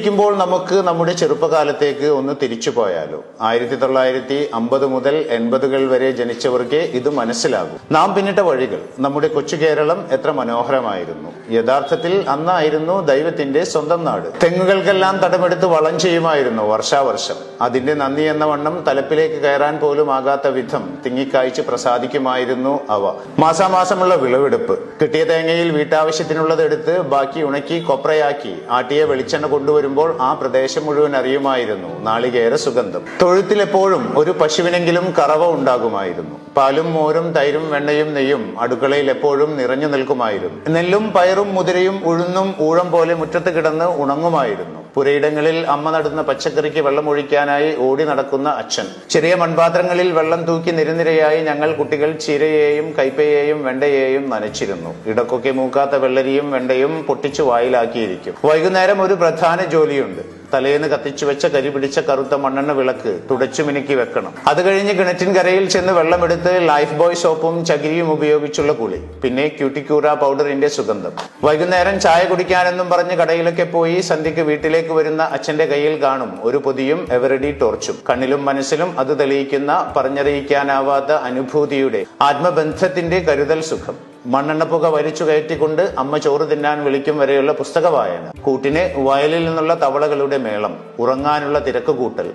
ഇരിക്കുമ്പോൾ നമുക്ക് നമ്മുടെ ചെറുപ്പകാലത്തേക്ക് ഒന്ന് തിരിച്ചു പോയാലോ? 1950 മുതൽ 80 വരെ ജനിച്ചവർക്ക് ഇത് മനസ്സിലാകും. നാം പിന്നിട്ട വഴികൾ, നമ്മുടെ കൊച്ചു കേരളം എത്ര മനോഹരമായിരുന്നു. യഥാർത്ഥത്തിൽ അന്നായിരുന്നു ദൈവത്തിന്റെ സ്വന്തം നാട്. തെങ്ങുകൾക്കെല്ലാം തടമെടുത്ത് വളം ചെയ്യുമായിരുന്നു വർഷാവർഷം. അതിന്റെ നന്ദി എന്ന വണ്ണം തലപ്പിലേക്ക് കയറാൻ പോലും ആകാത്ത വിധം തിങ്ങിക്കായ്ച്ച് പ്രസാദിക്കുമായിരുന്നു അവ. മാസാമാസമുള്ള വിളവെടുപ്പ്. കിട്ടിയ തേങ്ങയിൽ വീട്ടാവശ്യത്തിനുള്ളത് എടുത്ത് ബാക്കി ഉണക്കി കൊപ്രയാക്കി ആട്ടിയ വെളിച്ചെണ്ണ കൊണ്ടുവരുമ്പോൾ ആ പ്രദേശം മുഴുവൻ അറിയുമായിരുന്നു നാളികേര സുഗന്ധം. തൊഴുത്തിലെപ്പോഴും ഒരു പശുവിനെങ്കിലും കറവ ഉണ്ടാകുമായിരുന്നു. പാലും മോരും തൈരും വെണ്ണയും നെയ്യും അടുക്കളയിൽ എപ്പോഴും നിറഞ്ഞു നിൽക്കുമായിരുന്നു. നെല്ലും പയറും മുതിരയും ഉഴുന്നും ഊഴം പോലെ മുറ്റത്ത് കിടന്ന് ഉണങ്ങുമായിരുന്നു. പുരയിടങ്ങളിൽ അമ്മ നടുന്ന പച്ചക്കറിക്ക് വെള്ളം ഒഴിക്കാനായി ഓടി നടക്കുന്ന അച്ഛൻ. ചെറിയ മൺപാത്രങ്ങളിൽ വെള്ളം തൂക്കി നിരനിരയായി ഞങ്ങൾ കുട്ടികൾ ചീരയെയും കൈപ്പയെയും വെണ്ടയെയും നനച്ചിരുന്നു. ഇടക്കൊക്കെ മൂക്കാത്ത വെള്ളരിയും വെണ്ടയും പൊട്ടിച്ചു വായിലാക്കിയിരിക്കും. വൈകുന്നേരം ഒരു പ്രധാന ജോലിയുണ്ട്. തലേന്ന് കത്തിച്ചു വെച്ച കരി പിടിച്ച കറുത്ത മണ്ണെണ്ണ വിളക്ക് തുടച്ചു മിനുക്കി വെക്കണം. അത് കഴിഞ്ഞ് കിണറ്റിൻ കരയിൽ ചെന്ന് വെള്ളമെടുത്ത് ലൈഫ് ബോയ് സോപ്പും ചകിരിയും ഉപയോഗിച്ചുള്ള കുളി. പിന്നെ ക്യൂട്ടിക്യൂറ പൗഡറിന്റെ സുഗന്ധം. വൈകുന്നേരം ചായ കുടിക്കാനെന്നും പറഞ്ഞ് കടയിലൊക്കെ പോയി സന്ധ്യക്ക് വീട്ടിലേക്ക് വരുന്ന അച്ഛന്റെ കയ്യിൽ കാണും ഒരു പൊതിയും എവറഡി ടോർച്ചും. കണ്ണിലും മനസ്സിലും അത് തെളിയിക്കുന്ന പറഞ്ഞറിയിക്കാനാവാത്ത അനുഭൂതിയുടെ ആത്മബന്ധത്തിന്റെ കരുതൽ സുഖം. മണ്ണെണ്ണപ്പുക വലിച്ചു കയറ്റിക്കൊണ്ട് അമ്മ ചോറ് തിന്നാൻ വിളിക്കും വരെയുള്ള പുസ്തക വായന. കൂട്ടിന് വയലിൽ നിന്നുള്ള തവളകളുടെ മേളം. ഉറങ്ങാനുള്ള തിരക്ക് കൂട്ടൽ.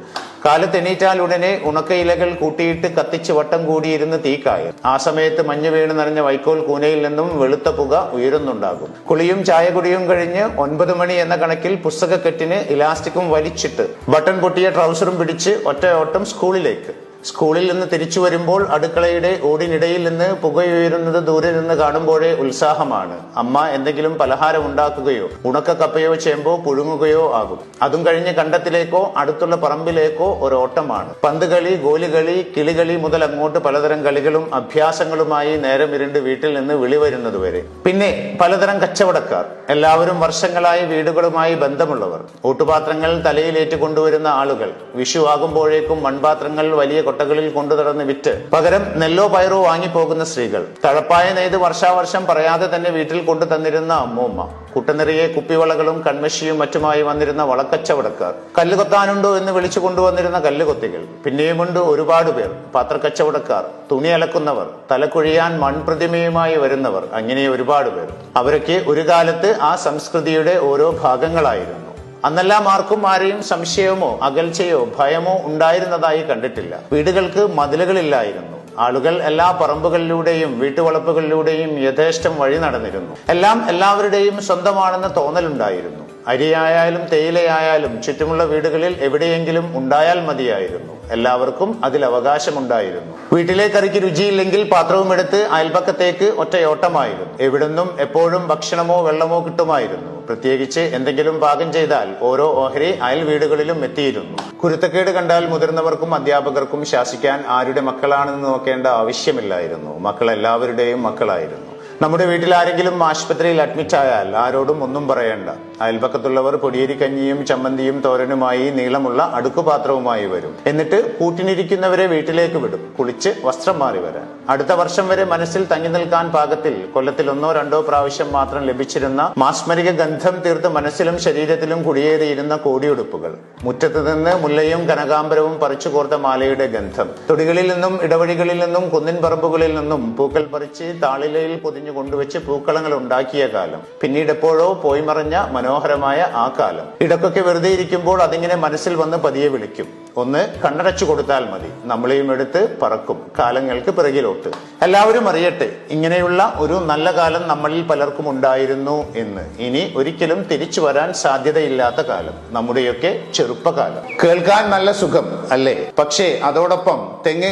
കാലത്തെണീറ്റാൽ ഉടനെ ഉണക്കയിലകൾ കൂട്ടിയിട്ട് കത്തിച്ച് വട്ടം കൂടിയിരുന്ന് തീക്കായൽ. ആ സമയത്ത് മഞ്ഞ് വീണ് നിറഞ്ഞ വൈക്കോൽ കൂനയിൽ നിന്നും വെളുത്ത പുക ഉയരുന്നുണ്ടാകും. കുളിയും ചായകുടിയും കഴിഞ്ഞ് 9 മണി എന്ന കണക്കിൽ പുസ്തകക്കെട്ടിന് ഇലാസ്റ്റിക്കും വലിച്ചിട്ട് ബട്ടൺ പൊട്ടിയ ട്രൗസറും പിടിച്ച് ഒറ്റ ഓട്ടം സ്കൂളിലേക്ക്. സ്കൂളിൽ നിന്ന് തിരിച്ചു വരുമ്പോൾ അടുക്കളയുടെ ഓടിനിടയിൽ നിന്ന് പുകയുയരുന്നത് ദൂരെ നിന്ന് കാണുമ്പോഴേ ഉത്സാഹമാണ്. അമ്മ എന്തെങ്കിലും പലഹാരം ഉണ്ടാക്കുകയോ ഉണക്ക കപ്പയോ ചേമ്പോ പുഴുങ്ങുകയോ ആകും. അതും കഴിഞ്ഞ് കണ്ടത്തിലേക്കോ അടുത്തുള്ള പറമ്പിലേക്കോ ഒരോട്ടമാണ്. പന്തുകളി, ഗോലികളി, കിളികളി മുതൽ അങ്ങോട്ട് പലതരം കളികളും അഭ്യാസങ്ങളുമായി നേരം ഇരുണ്ട് വീട്ടിൽ നിന്ന് വിളി വരുന്നതുവരെ. പിന്നെ പലതരം കച്ചവടക്കാർ. എല്ലാവരും വർഷങ്ങളായി വീടുകളുമായി ബന്ധമുള്ളവർ. ഓട്ടുപാത്രങ്ങൾ തലയിലേറ്റ് കൊണ്ടുവരുന്ന ആളുകൾ. വിഷു ആകുമ്പോഴേക്കും മൺപാത്രങ്ങൾ വലിയ കൊട്ടകളിൽ കൊണ്ടു നടന്ന് വിറ്റ് പകരം നെല്ലോ പയറോ വാങ്ങിപ്പോകുന്ന സ്ത്രീകൾ. തഴപ്പായ നെയ്ത് വർഷാവർഷം പറയാതെ തന്നെ വീട്ടിൽ കൊണ്ടു തന്നിരുന്ന അമ്മൂമ്മ. കുട്ടനിറിയെ കുപ്പിവളകളും കൺമഷിയും മറ്റുമായി വന്നിരുന്ന വളക്കച്ചവടക്കാർ. കല്ലുകൊത്താനുണ്ടോ എന്ന് വിളിച്ചു കൊണ്ടുവന്നിരുന്ന കല്ലുകൊത്തികൾ. പിന്നെയുമുണ്ട് ഒരുപാട് പേർ. പാത്രക്കച്ചവടക്കാർ, തുണി അലക്കുന്നവർ, തലക്കുഴിയാൻ മൺപ്രതിമയുമായി വരുന്നവർ, അങ്ങനെ ഒരുപാട് പേർ. അവരൊക്കെ ഒരു കാലത്ത് ആ സംസ്കൃതിയുടെ ഓരോ ഭാഗങ്ങളായിരുന്നു. അന്നെല്ലാം ആർക്കും ആരെയും സംശയമോ അകൽച്ചയോ ഭയമോ ഉണ്ടായിരുന്നതായി കണ്ടിട്ടില്ല. വീടുകൾക്ക് മതിലുകളില്ലായിരുന്നു. ആളുകൾ എല്ലാ പറമ്പുകളിലൂടെയും വീട്ടുവളപ്പുകളിലൂടെയും യഥേഷ്ടം വഴി നടന്നിരുന്നു. എല്ലാം എല്ലാവരുടെയും സ്വന്തമാണെന്ന് തോന്നലുണ്ടായിരുന്നു. അരിയായാലും തേയിലയായാലും ചുറ്റുമുള്ള വീടുകളിൽ എവിടെയെങ്കിലും ഉണ്ടായാൽ മതിയായിരുന്നു. എല്ലാവർക്കും അതിൽ അവകാശമുണ്ടായിരുന്നു. വീട്ടിലെ കറിക്ക് രുചിയില്ലെങ്കിൽ പാത്രവും എടുത്ത് അയൽപക്കത്തേക്ക് ഒറ്റയോട്ടമായിരുന്നു. എവിടുന്നും എപ്പോഴും ഭക്ഷണമോ വെള്ളമോ കിട്ടുമായിരുന്നു. പ്രത്യേകിച്ച് എന്തെങ്കിലും പാകം ചെയ്താൽ ഓരോ ഓഹരി അയൽ വീടുകളിലും എത്തിയിരുന്നു. കുരുത്തക്കേട് കണ്ടാൽ മുതിർന്നവർക്കും അധ്യാപകർക്കും ശാസിക്കാൻ ആരുടെ മക്കളാണെന്ന് നോക്കേണ്ട ആവശ്യമില്ലായിരുന്നു. മക്കൾ എല്ലാവരുടെയും മക്കളായിരുന്നു. നമ്മുടെ വീട്ടിൽ ആരെങ്കിലും ആശുപത്രിയിൽ അഡ്മിറ്റ് ആയാൽ ആരോടും ഒന്നും പറയണ്ട. അയൽപക്കത്തുള്ളവർ പൊടിയേരി കഞ്ഞിയും ചമ്മന്തിയും തോരനുമായി നീളമുള്ള അടുക്കുപാത്രവുമായി വരും. എന്നിട്ട് കൂട്ടിനിരിക്കുന്നവരെ വീട്ടിലേക്ക് വിടും, കുളിച്ച് വസ്ത്രം മാറി വരാൻ. അടുത്ത വർഷം വരെ മനസ്സിൽ തങ്ങി നിൽക്കാൻ പാകത്തിൽ കൊല്ലത്തിൽ 1-2 പ്രാവശ്യം മാത്രം ലഭിച്ചിരുന്ന മാസ്മരിക ഗന്ധം തീർത്ത് മനസ്സിലും ശരീരത്തിലും കുടിയേറിയിരുന്ന കോടിയുടുപ്പുകൾ. മുറ്റത്ത് നിന്ന് മുല്ലയും കനകാംബരവും പറിച്ചു കോർത്ത മാലയുടെ ഗന്ധം. തൊടികളിൽ നിന്നും ഇടവഴികളിൽ നിന്നും കുന്നിൻ പറമ്പുകളിൽ നിന്നും പൂക്കൾ പറിച്ച് താളിലയിൽ പൊതിഞ്ഞു കൊണ്ടുവച്ച് പൂക്കളങ്ങൾ ഉണ്ടാക്കിയ കാലം. പിന്നീട് എപ്പോഴോ പോയി മറഞ്ഞ മനോഹരമായ ആ കാലം. ഇടക്കൊക്കെ വെറുതെ ഇരിക്കുമ്പോൾ അതിങ്ങനെ മനസ്സിൽ വന്ന് പതിയെ വിളിക്കും. ഒന്ന് കണ്ണടച്ചു കൊടുത്താൽ മതി, നമ്മളെയും എടുത്ത് പറക്കും കാലങ്ങൾക്ക് പിറകിലോട്ട്. എല്ലാവരും അറിയട്ടെ, ഇങ്ങനെയുള്ള ഒരു നല്ല കാലം നമ്മളിൽ പലർക്കും ഉണ്ടായിരുന്നു എന്ന്. ഇനി ഒരിക്കലും തിരിച്ചു വരാൻ സാധ്യതയില്ലാത്ത കാലം, നമ്മുടെയൊക്കെ ചെറുപ്പകാലം. കേൾക്കാൻ നല്ല സുഖം അല്ലേ? പക്ഷേ അതോടൊപ്പം തെങ്ങ്